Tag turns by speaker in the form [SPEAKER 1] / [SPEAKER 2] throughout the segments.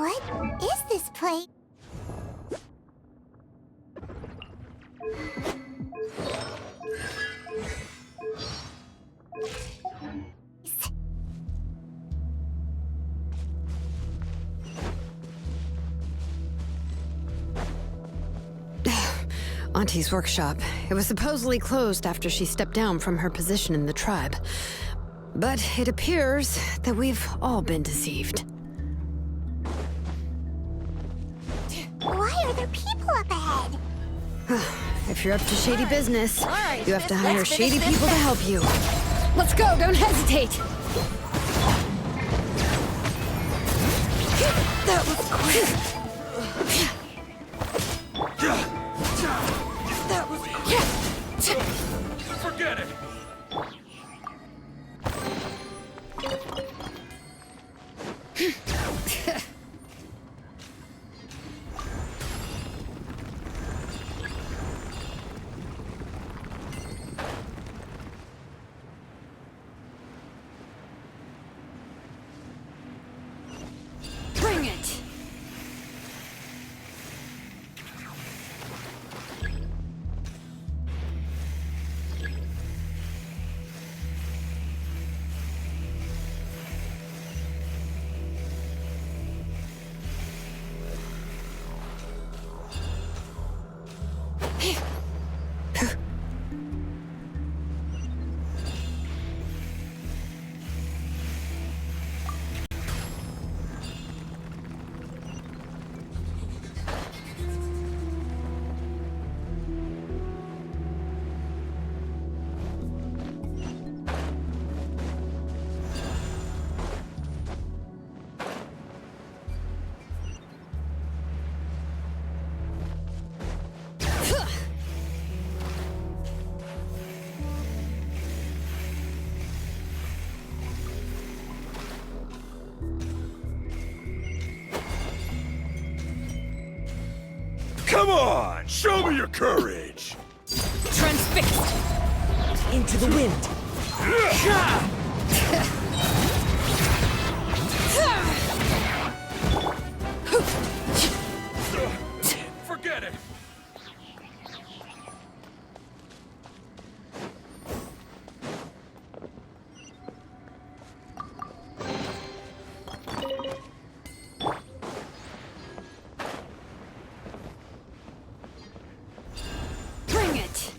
[SPEAKER 1] What is this place?
[SPEAKER 2] Auntie's workshop. It was supposedly closed after she stepped down from her position in the tribe. But it appears that we've all been deceived.
[SPEAKER 1] Why are there people up ahead?
[SPEAKER 2] If you're up to shady business, you have to hire
[SPEAKER 3] let's
[SPEAKER 2] shady
[SPEAKER 3] finish
[SPEAKER 2] people to
[SPEAKER 3] this
[SPEAKER 2] help you. Let's go, don't hesitate!
[SPEAKER 3] That was quick. That was
[SPEAKER 4] Forget it!
[SPEAKER 2] Bring it!
[SPEAKER 4] Come on! Show me your courage!
[SPEAKER 3] transfixed. Into the wind.
[SPEAKER 4] Forget it!
[SPEAKER 2] Bring it!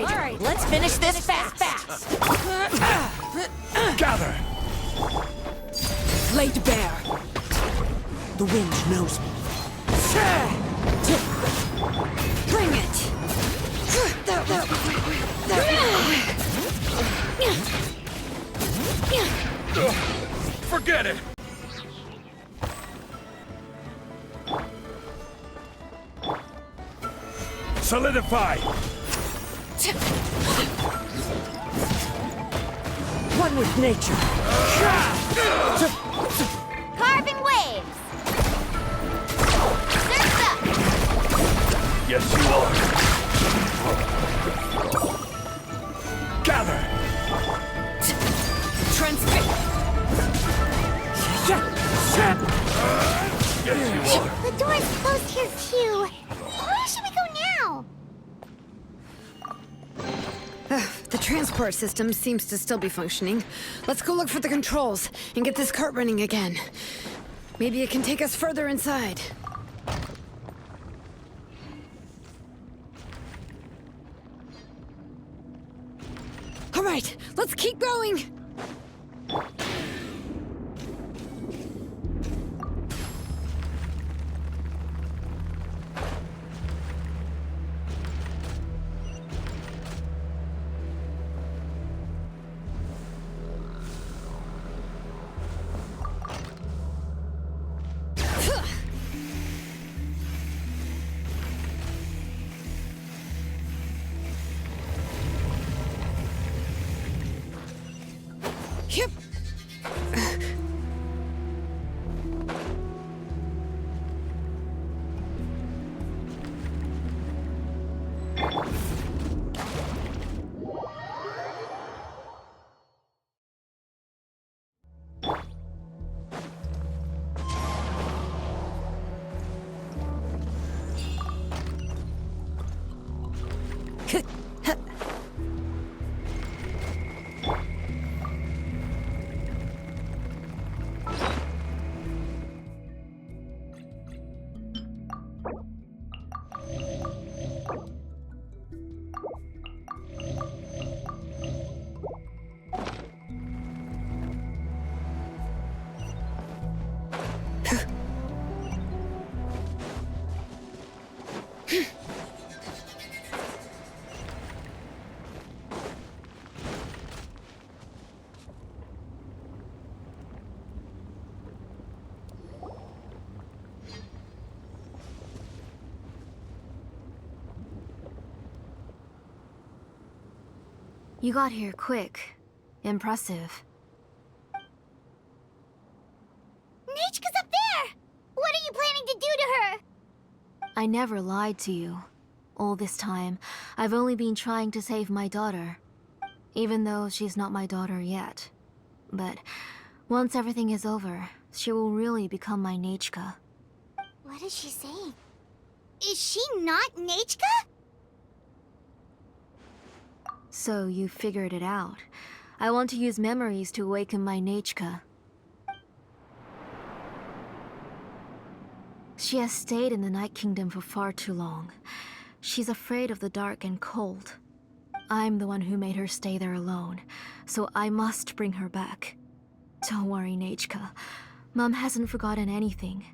[SPEAKER 3] right, let's finish this fast.
[SPEAKER 4] Gather!
[SPEAKER 3] Laid bare. The wind knows me.
[SPEAKER 2] Bring it!
[SPEAKER 4] Forget it! Solidify!
[SPEAKER 3] One with nature.
[SPEAKER 1] Carving waves! Surf's up!
[SPEAKER 4] Yes, you are. Gather!
[SPEAKER 3] Transfix.
[SPEAKER 4] Yes, you are.
[SPEAKER 1] The door's closed here, too. Where should we go now?
[SPEAKER 2] The transport system seems to still be functioning. Let's go look for the controls and get this cart running again. Maybe it can take us further inside. All right, let's keep going! Yep.
[SPEAKER 5] You got here quick. Impressive.
[SPEAKER 1] Nechka's up there! What are you planning to do to her?
[SPEAKER 5] I never lied to you. All this time, I've only been trying to save my daughter. Even though she's not my daughter yet. But once everything is over, she will really become my Nechka.
[SPEAKER 1] What is she saying? Is she not Nechka?
[SPEAKER 5] So you figured it out. I want to use memories to awaken my Nechka. She has stayed in the Night Kingdom for far too long. She's afraid of the dark and cold. I'm the one who made her stay there alone, so I must bring her back. Don't worry, Nechka. Mom hasn't forgotten anything.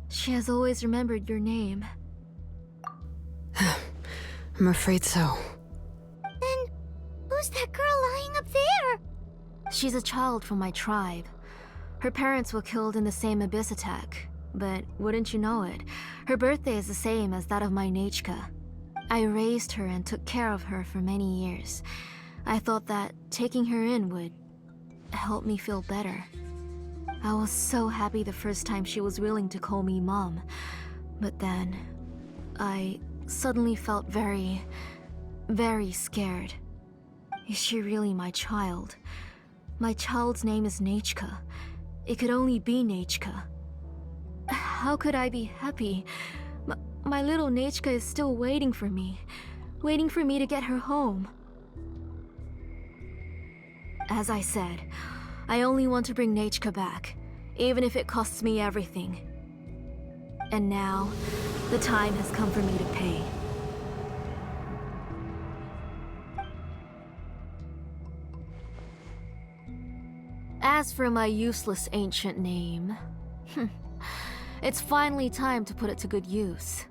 [SPEAKER 5] She has always remembered your name.
[SPEAKER 2] I'm afraid so.
[SPEAKER 1] Then, who's that girl lying up there?
[SPEAKER 5] She's a child from my tribe. Her parents were killed in the same abyss attack. But wouldn't you know it, her birthday is the same as that of my Nechka. I raised her and took care of her for many years. I thought that taking her in would help me feel better. I was so happy the first time she was willing to call me Mom. But then, I suddenly felt very, very scared. Is she really my child? My child's name is Nechka. It could only be Nechka. How could I be happy? My little Nechka is still waiting for me to get her home. As I said, I only want to bring Nechka back, even if it costs me everything. And now, the time has come for me to pay. As for my useless ancient name, it's finally time to put it to good use.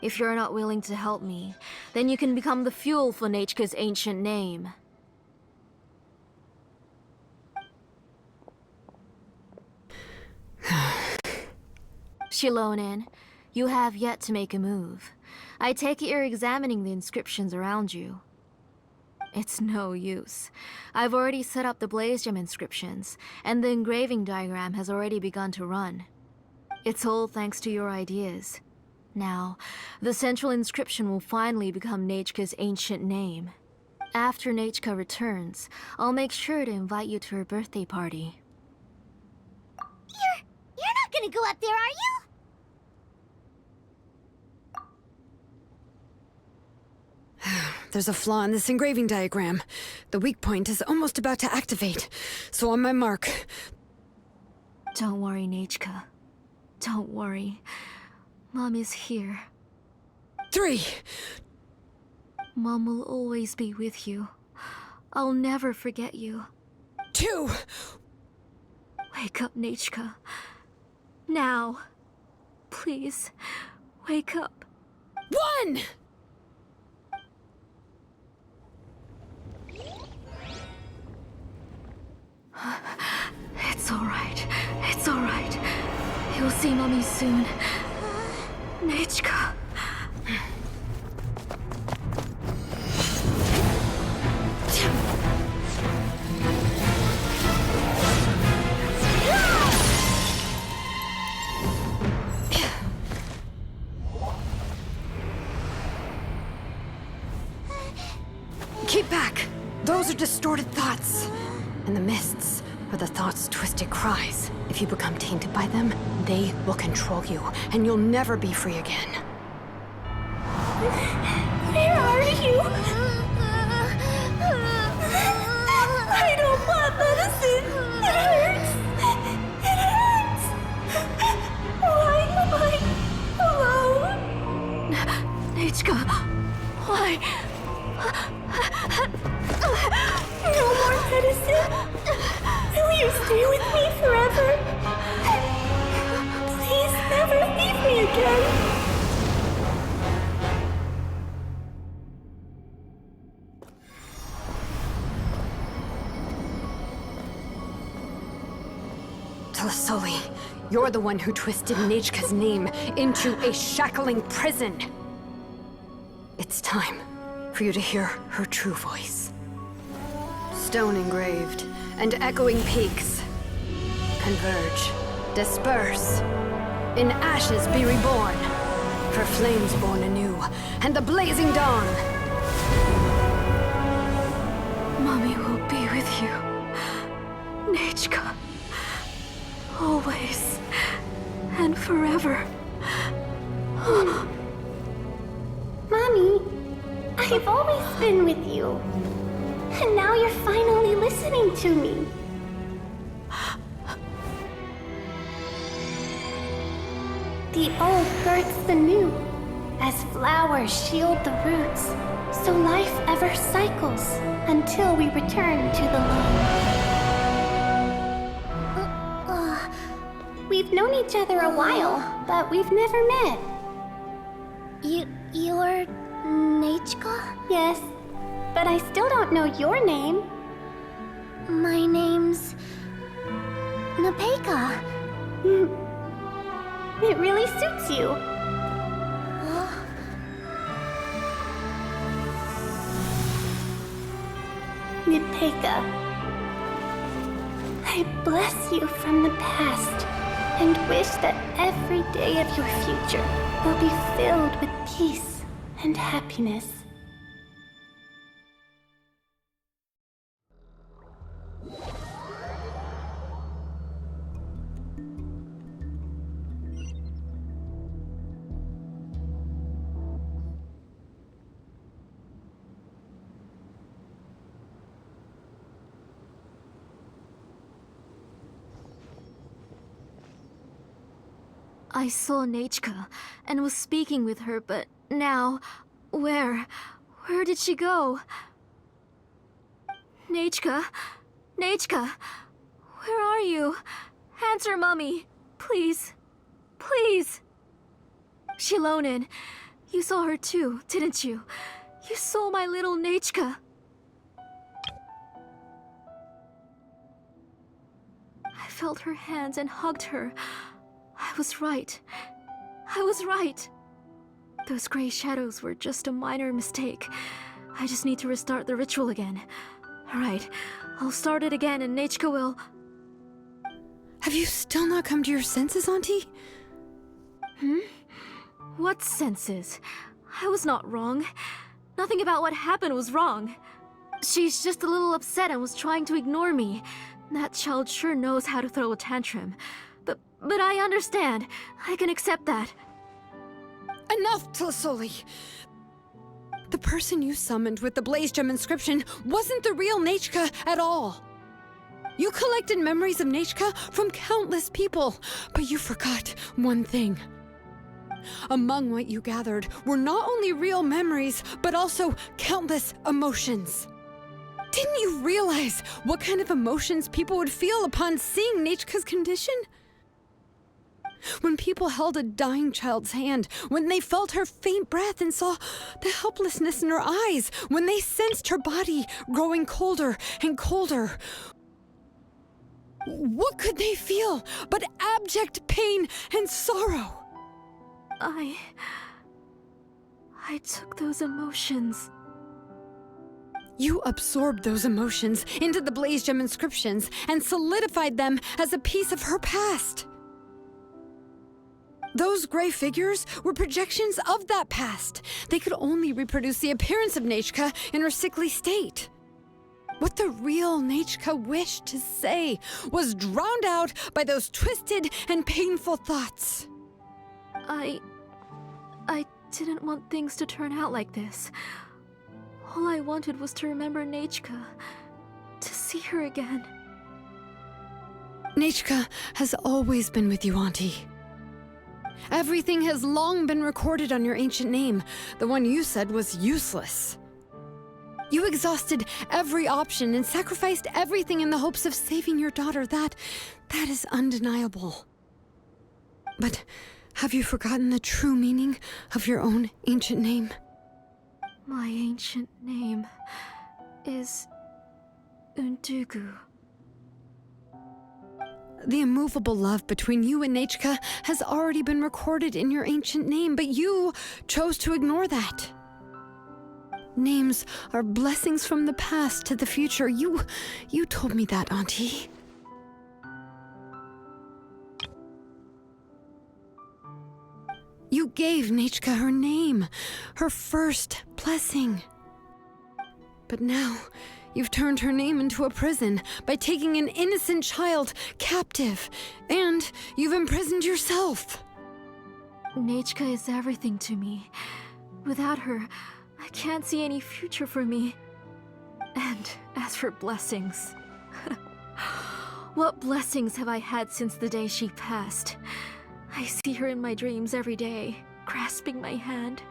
[SPEAKER 5] If you're not willing to help me, then you can become the fuel for Nechka's ancient name. Xilonen, you have yet to make a move. I take it you're examining the inscriptions around you. It's no use. I've already set up the blaze gem inscriptions, and the engraving diagram has already begun to run. It's all thanks to your ideas. Now, the central inscription will finally become Nechka's ancient name. After Nechka returns, I'll make sure to invite you to her birthday party.
[SPEAKER 1] You're not gonna go up there, are you?
[SPEAKER 2] There's a flaw in this engraving diagram. The weak point is almost about to activate. So on my mark.
[SPEAKER 5] Don't worry, Nechka. Don't worry. Mom is here.
[SPEAKER 2] 3.
[SPEAKER 5] Mom will always be with you. I'll never forget you.
[SPEAKER 2] 2.
[SPEAKER 5] Wake up, Nechka. Now. Please, wake up.
[SPEAKER 2] 1!
[SPEAKER 5] It's alright. It's alright. You'll see Mommy soon. Nechka.
[SPEAKER 2] Keep back! Those are distorted thoughts. And the mists are the thoughts' twisted cries. If you become tainted by them, they will control you, and you'll never be free again.
[SPEAKER 1] Where are you? I don't want medicine. It hurts. It hurts. Why am I alone?
[SPEAKER 5] Nechka, why?
[SPEAKER 1] No more medicine. Will you stay with me forever? Please never leave me again.
[SPEAKER 2] Selesai, you're the one who twisted Nechka's name into a shackling prison. It's time for you to hear her true voice. Stone engraved and echoing peaks converge, disperse, in ashes be reborn, for flames born anew, and the blazing dawn.
[SPEAKER 5] Mommy will be with you. Nechka. Always. And forever.
[SPEAKER 1] Mommy, I've always been with you. And now you're finally listening to me. The old births the new, as flowers shield the roots, so life ever cycles until we return to the loam. We've known each other a while, but we've never met. You're Nechka? Yes, but I still don't know your name. My name's Nepeka. It really suits you. Nepeka, I bless you from the past and wish that every day of your future will be filled with peace and happiness.
[SPEAKER 5] I saw Nechka and was speaking with her, but now, where did she go? Nechka, Where are you? Answer, Mummy. Please. Please. Xilonen, you saw her too, didn't you? You saw my little Nechka. I felt her hands and hugged her. I was right. I was right. Those gray shadows were just a minor mistake. I just need to restart the ritual again. Alright, I'll start it again and Nechka will...
[SPEAKER 2] Have you still not come to your senses, Auntie?
[SPEAKER 5] What senses? I was not wrong. Nothing about what happened was wrong. She's just a little upset and was trying to ignore me. That child sure knows how to throw a tantrum. But I understand. I can accept that.
[SPEAKER 2] Enough, Selesai! The person you summoned with the Blaze Gem inscription wasn't the real Nechka at all. You collected memories of Nechka from countless people, but you forgot one thing. Among what you gathered were not only real memories, but also countless emotions. Didn't you realize what kind of emotions people would feel upon seeing Nechka's condition? When people held a dying child's hand, when they felt her faint breath and saw the helplessness in her eyes, when they sensed her body growing colder and colder, what could they feel but abject pain and sorrow?
[SPEAKER 5] I took those emotions.
[SPEAKER 2] You absorbed those emotions into the Blaze Gem inscriptions and solidified them as a piece of her past. Those gray figures were projections of that past. They could only reproduce the appearance of Nechka in her sickly state. What the real Nechka wished to say was drowned out by those twisted and painful thoughts.
[SPEAKER 5] I didn't want things to turn out like this. All I wanted was to remember Nechka, to see her again.
[SPEAKER 2] Nechka has always been with you, Auntie. Everything has long been recorded on your ancient name, the one you said was useless. You exhausted every option and sacrificed everything in the hopes of saving your daughter. That is undeniable. But have you forgotten the true meaning of your own ancient name?
[SPEAKER 5] My ancient name is Undugu.
[SPEAKER 2] The immovable love between you and Nechka has already been recorded in your ancient name, but you chose to ignore that. Names are blessings from the past to the future. You told me that, Auntie. You gave Nechka her name, her first blessing. But now, you've turned her name into a prison by taking an innocent child captive, and you've imprisoned yourself.
[SPEAKER 5] Nechka is everything to me. Without her, I can't see any future for me. And as for blessings... what blessings have I had since the day she passed? I see her in my dreams every day, grasping my hand,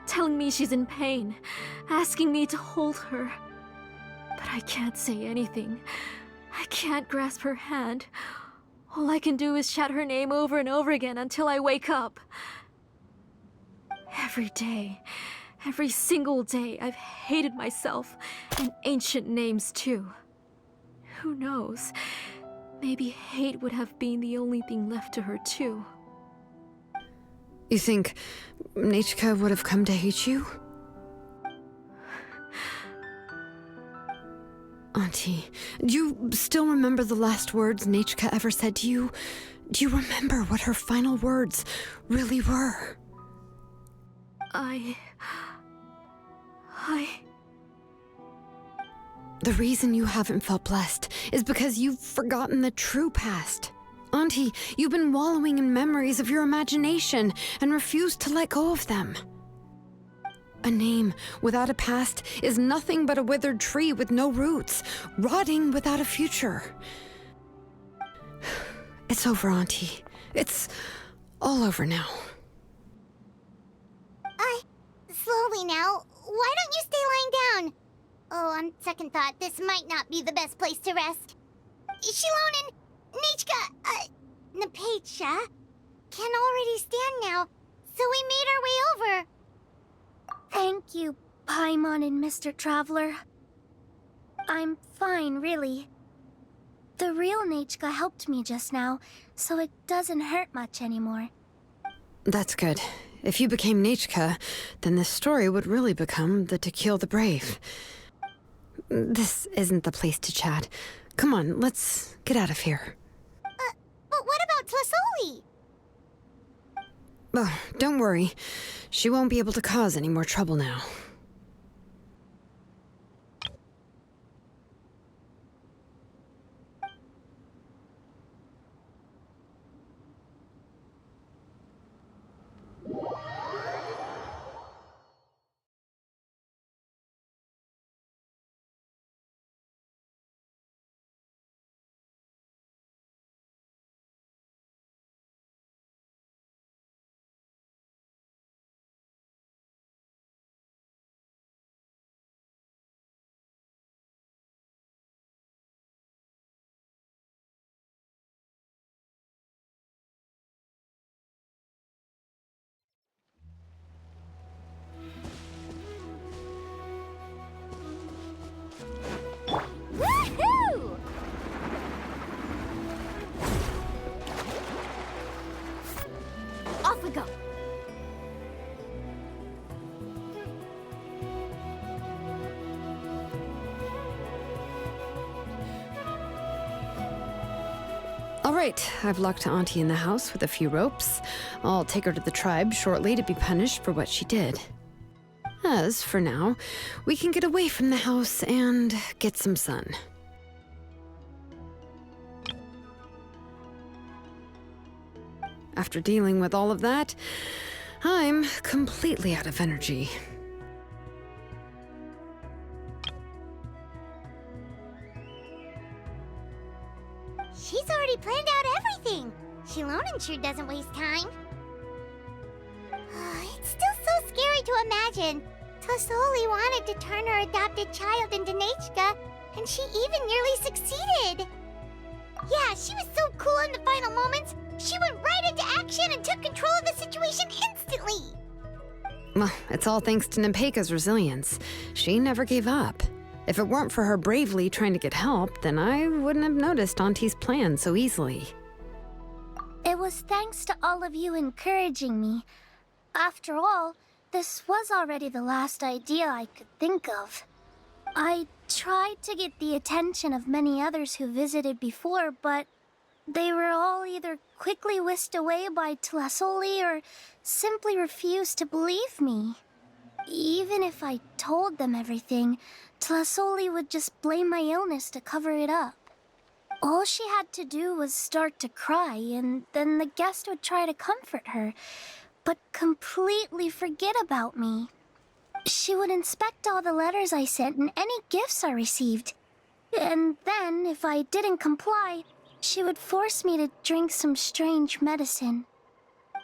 [SPEAKER 5] telling me she's in pain, asking me to hold her. But I can't say anything. I can't grasp her hand. All I can do is shout her name over and over again until I wake up. Every day, every single day, I've hated myself, and ancient names too. Who knows? Maybe hate would have been the only thing left to her too.
[SPEAKER 2] You think Nechka would have come to hate you? Auntie, do you still remember the last words Nechka ever said to you? Do you remember what her final words really were? The reason you haven't felt blessed is because you've forgotten the true past. Auntie, you've been wallowing in memories of your imagination and refused to let go of them. A name without a past is nothing but a withered tree with no roots, rotting without a future. It's over, Auntie. It's all over now.
[SPEAKER 6] Slowly now. Why don't you stay lying down? Oh, on second thought, this might not be the best place to rest. Xilonen, Nichka, Napecha can already stand now, so we made our way over.
[SPEAKER 1] Thank you, Paimon and Mr. Traveler. I'm fine, really. The real Nichka helped me just now, so it doesn't hurt much anymore.
[SPEAKER 2] That's good. If you became Nichka, then this story would really become the To Kill the Brave. This isn't the place to chat. Come on, let's get out of here.
[SPEAKER 6] But what about Tlasoli?
[SPEAKER 2] Oh, don't worry. She won't be able to cause any more trouble now.
[SPEAKER 6] Woohoo!
[SPEAKER 1] Off we go!
[SPEAKER 2] All right, I've locked Auntie in the house with a few ropes. I'll take her to the tribe shortly to be punished for what she did. As for now, we can get away from the house and get some sun. After dealing with all of that, I'm completely out of energy.
[SPEAKER 6] She's already planned out everything. Xilonen sure doesn't waste time. It's still so scary to imagine. Tlasoli wanted to turn her adopted child into Nichka, and she even nearly succeeded. Yeah, she was so cool in the final moments. She went right into action and took control of the situation instantly.
[SPEAKER 2] Well, it's all thanks to Nepeka's resilience. She never gave up. If it weren't for her bravely trying to get help, then I wouldn't have noticed Auntie's plan so easily.
[SPEAKER 1] It was thanks to all of you encouraging me. After all, this was already the last idea I could think of. I tried to get the attention of many others who visited before, but they were all either quickly whisked away by Tlasoli or simply refused to believe me. Even if I told them everything, Tlasoli would just blame my illness to cover it up. All she had to do was start to cry, and then the guest would try to comfort her, but completely forget about me. She would inspect all the letters I sent and any gifts I received. And then, if I didn't comply, she would force me to drink some strange medicine.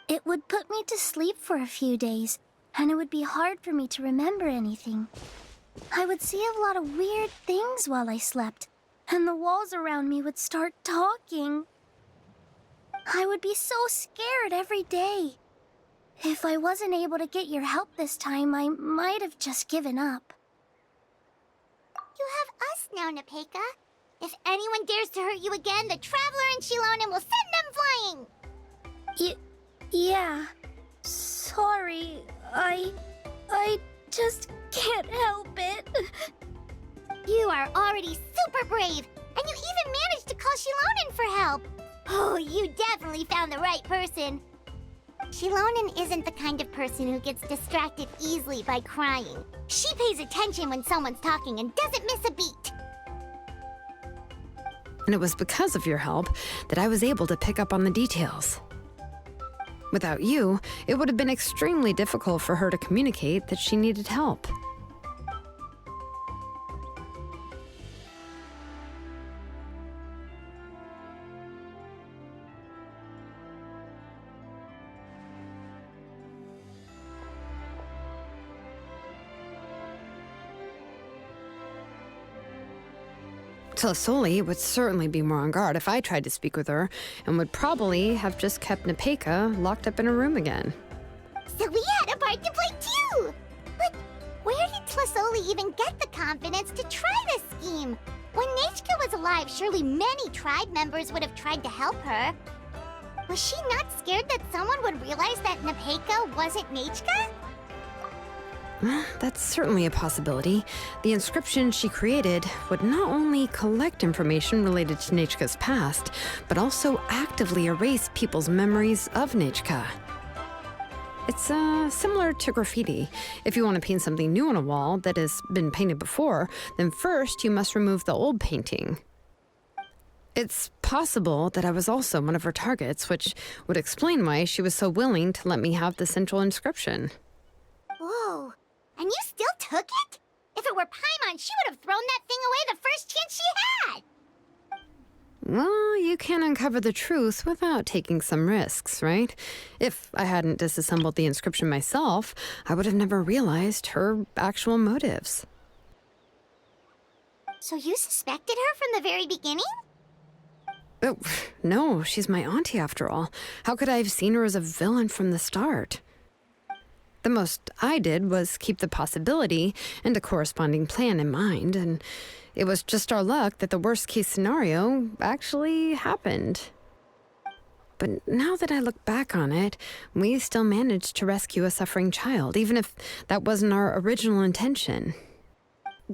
[SPEAKER 1] It would put me to sleep for a few days, and it would be hard for me to remember anything. I would see a lot of weird things while I slept, and the walls around me would start talking. I would be so scared every day. If I wasn't able to get your help this time, I might have just given up.
[SPEAKER 6] You have us now, Nepeka. If anyone dares to hurt you again, the Traveler and Xilonen will send them flying!
[SPEAKER 1] Yeah. Sorry, I just can't help it.
[SPEAKER 6] You are already super brave, and you even managed to call Xilonen for help. Oh, you definitely found the right person. Xilonen isn't the kind of person who gets distracted easily by crying. She pays attention when someone's talking and doesn't miss a beat.
[SPEAKER 2] And it was because of your help that I was able to pick up on the details. Without you, it would have been extremely difficult for her to communicate that she needed help. Selesai would certainly be more on guard if I tried to speak with her, and would probably have just kept Nepeka locked up in a room again.
[SPEAKER 6] So we had a part to play too! But where did Selesai even get the confidence to try this scheme? When Nechka was alive, surely many tribe members would have tried to help her. Was she not scared that someone would realize that Nepeka wasn't Nechka?
[SPEAKER 2] Well, that's certainly a possibility. The inscription she created would not only collect information related to Nechka's past, but also actively erase people's memories of Nechka. It's similar to graffiti. If you want to paint something new on a wall that has been painted before, then first you must remove the old painting. It's possible that I was also one of her targets, which would explain why she was so willing to let me have the central inscription.
[SPEAKER 6] Whoa, and you still took it? If it were Paimon, she would have thrown that thing away the first chance she had!
[SPEAKER 2] Well, you can't uncover the truth without taking some risks, right? If I hadn't disassembled the inscription myself, I would have never realized her actual motives.
[SPEAKER 6] So you suspected her from the very beginning?
[SPEAKER 2] Oh, no, she's my auntie after all. How could I have seen her as a villain from the start? The most I did was keep the possibility and a corresponding plan in mind, and it was just our luck that the worst-case scenario actually happened. But now that I look back on it, we still managed to rescue a suffering child, even if that wasn't our original intention.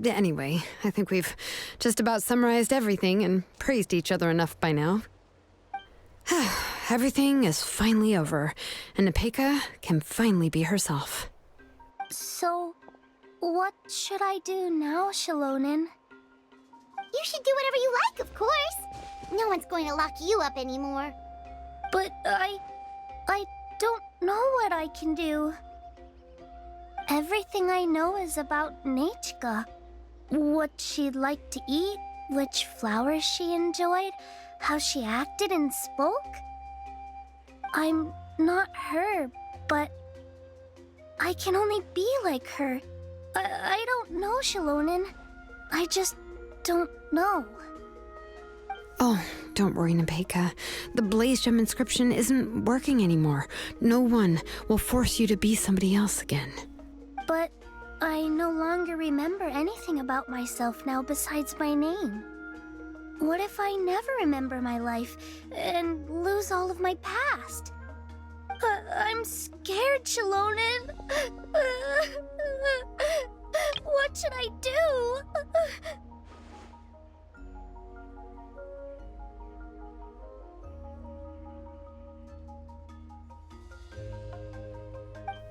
[SPEAKER 2] Anyway, I think we've just about summarized everything and praised each other enough by now. Everything is finally over, and Nepeka can finally be herself.
[SPEAKER 1] So, what should I do now, Xilonen?
[SPEAKER 6] You should do whatever you like, of course. No one's going to lock you up anymore.
[SPEAKER 1] But I don't know what I can do. Everything I know is about Nechka. What she liked to eat, which flowers she enjoyed, how she acted and spoke. I'm not her, but I can only be like her. I don't know, Xilonen. I just don't know.
[SPEAKER 2] Oh, don't worry, Nepeka. The Blaze Gem inscription isn't working anymore. No one will force you to be somebody else again.
[SPEAKER 1] But I no longer remember anything about myself now besides my name. What if I never remember my life and lose all of my past? I'm scared, Xilonen. What should I do?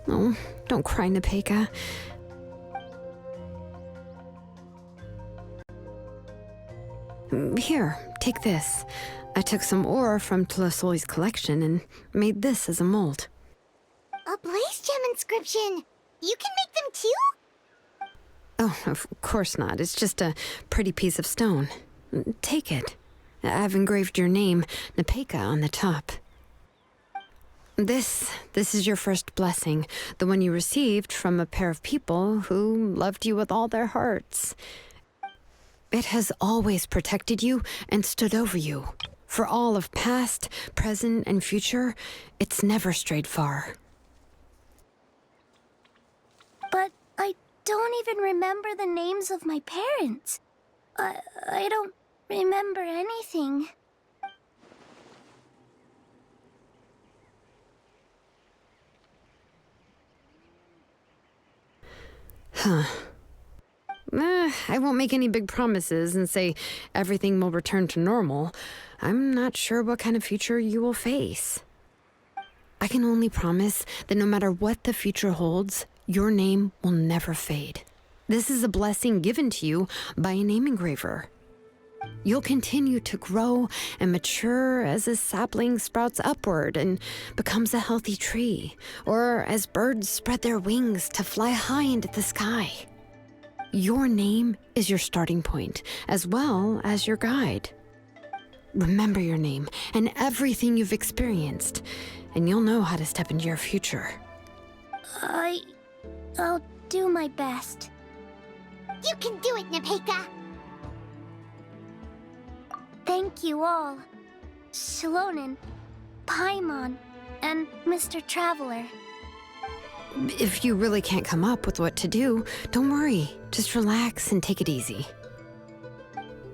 [SPEAKER 2] Oh, don't cry, Nepeka. Here, take this. I took some ore from Tlesoi's collection and made this as a mold.
[SPEAKER 6] A Blaze Gem inscription! You can make them too?
[SPEAKER 2] Oh, of course not. It's just a pretty piece of stone. Take it. I've engraved your name, Nepeka, on the top. This is your first blessing, the one you received from a pair of people who loved you with all their hearts. It has always protected you and stood over you. For all of past, present, and future, it's never strayed far.
[SPEAKER 1] But I don't even remember the names of my parents. I don't remember anything.
[SPEAKER 2] Huh. I won't make any big promises and say everything will return to normal. I'm not sure what kind of future you will face. I can only promise that no matter what the future holds, your name will never fade. This is a blessing given to you by a name engraver. You'll continue to grow and mature as a sapling sprouts upward and becomes a healthy tree, or as birds spread their wings to fly high into the sky. Your name is your starting point, as well as your guide. Remember your name and everything you've experienced, and you'll know how to step into your future.
[SPEAKER 1] I'll do my best.
[SPEAKER 6] You can do it, Nepeka!
[SPEAKER 1] Thank you all. Xilonen, Paimon, and Mr. Traveler.
[SPEAKER 2] If you really can't come up with what to do, don't worry. Just relax and take it easy.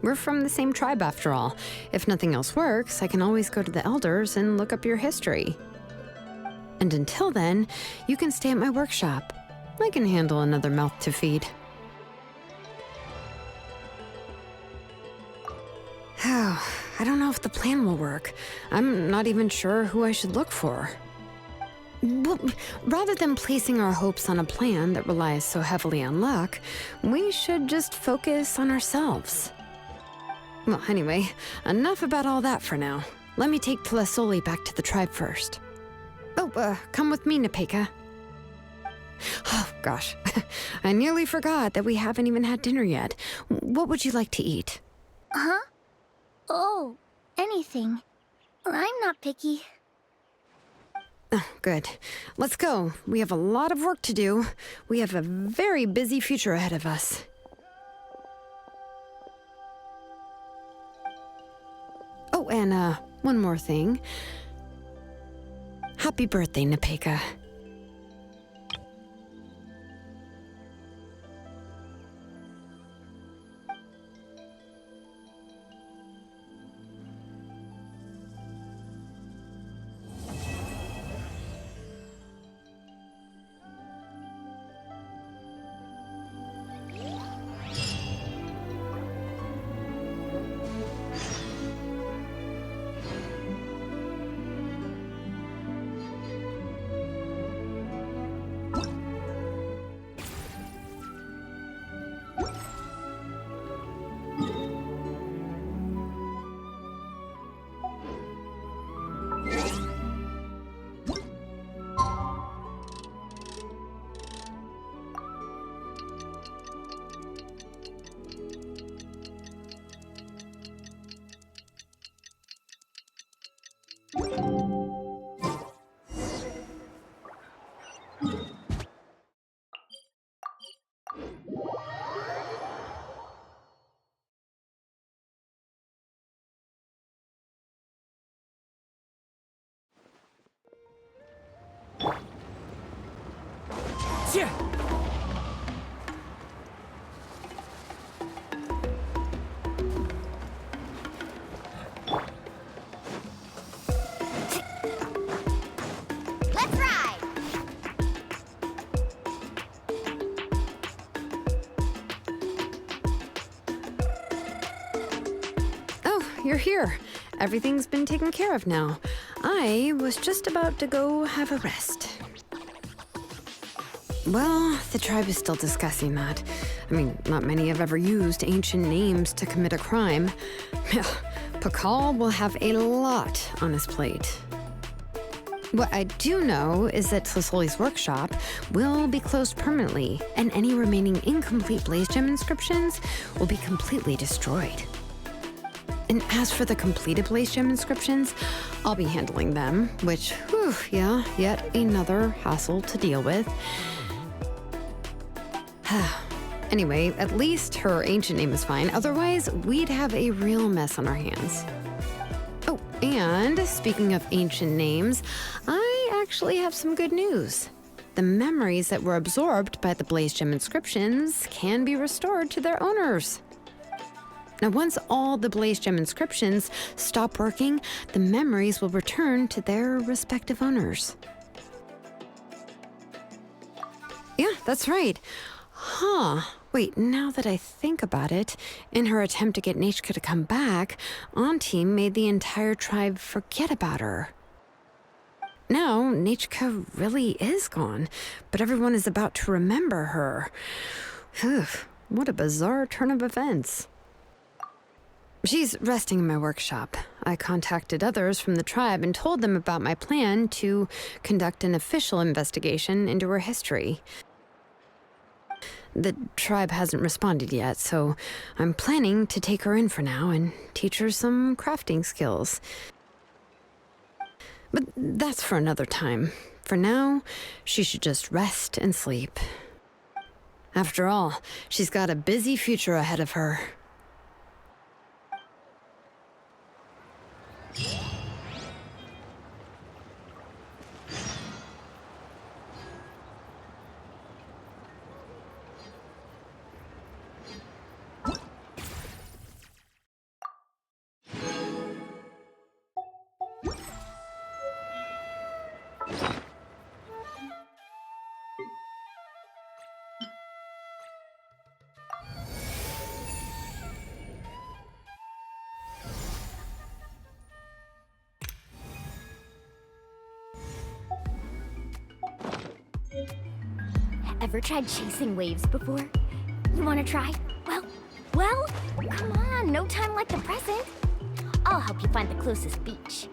[SPEAKER 2] We're from the same tribe after all. If nothing else works, I can always go to the elders and look up your history. And until then, you can stay at my workshop. I can handle another mouth to feed. Oh, I don't know if the plan will work. I'm not even sure who I should look for. Well, rather than placing our hopes on a plan that relies so heavily on luck, we should just focus on ourselves. Well, anyway, enough about all that for now. Let me take Selesai back to the tribe first. Oh, come with me, Nepeka. Oh, gosh. I nearly forgot that we haven't even had dinner yet. What would you like to eat?
[SPEAKER 1] Huh? Oh, anything. I'm not picky.
[SPEAKER 2] Oh, good. Let's go. We have a lot of work to do. We have a very busy future ahead of us. Oh, and one more thing. Happy birthday, Nepeka.
[SPEAKER 3] Yeah.
[SPEAKER 6] Let's ride!
[SPEAKER 2] Oh, you're here. Everything's been taken care of now. I was just about to go have a rest. Well, the tribe is still discussing that. I mean, not many have ever used ancient names to commit a crime. Pakal will have a lot on his plate. What I do know is that Selesai's workshop will be closed permanently, and any remaining incomplete blaze gem inscriptions will be completely destroyed. And as for the completed blaze gem inscriptions, I'll be handling them, which, whew, yeah, yet another hassle to deal with. Anyway, at least her ancient name is fine. Otherwise, we'd have a real mess on our hands. Oh, and speaking of ancient names, I actually have some good news. The memories that were absorbed by the blaze gem inscriptions can be restored to their owners. Now, once all the blaze gem inscriptions stop working, the memories will return to their respective owners. Yeah, that's right. Huh. Wait, now that I think about it, in her attempt to get Nechka to come back, Auntie made the entire tribe forget about her. Now, Nechka really is gone, but everyone is about to remember her. Phew, what a bizarre turn of events. She's resting in my workshop. I contacted others from the tribe and told them about my plan to conduct an official investigation into her history. The tribe hasn't responded yet, so I'm planning to take her in for now and teach her some crafting skills. But that's for another time. For now, she should just rest and sleep. After all, she's got a busy future ahead of her.
[SPEAKER 6] Ever tried chasing waves before? You wanna try? Well, come on, no time like the present. I'll help you find the closest beach.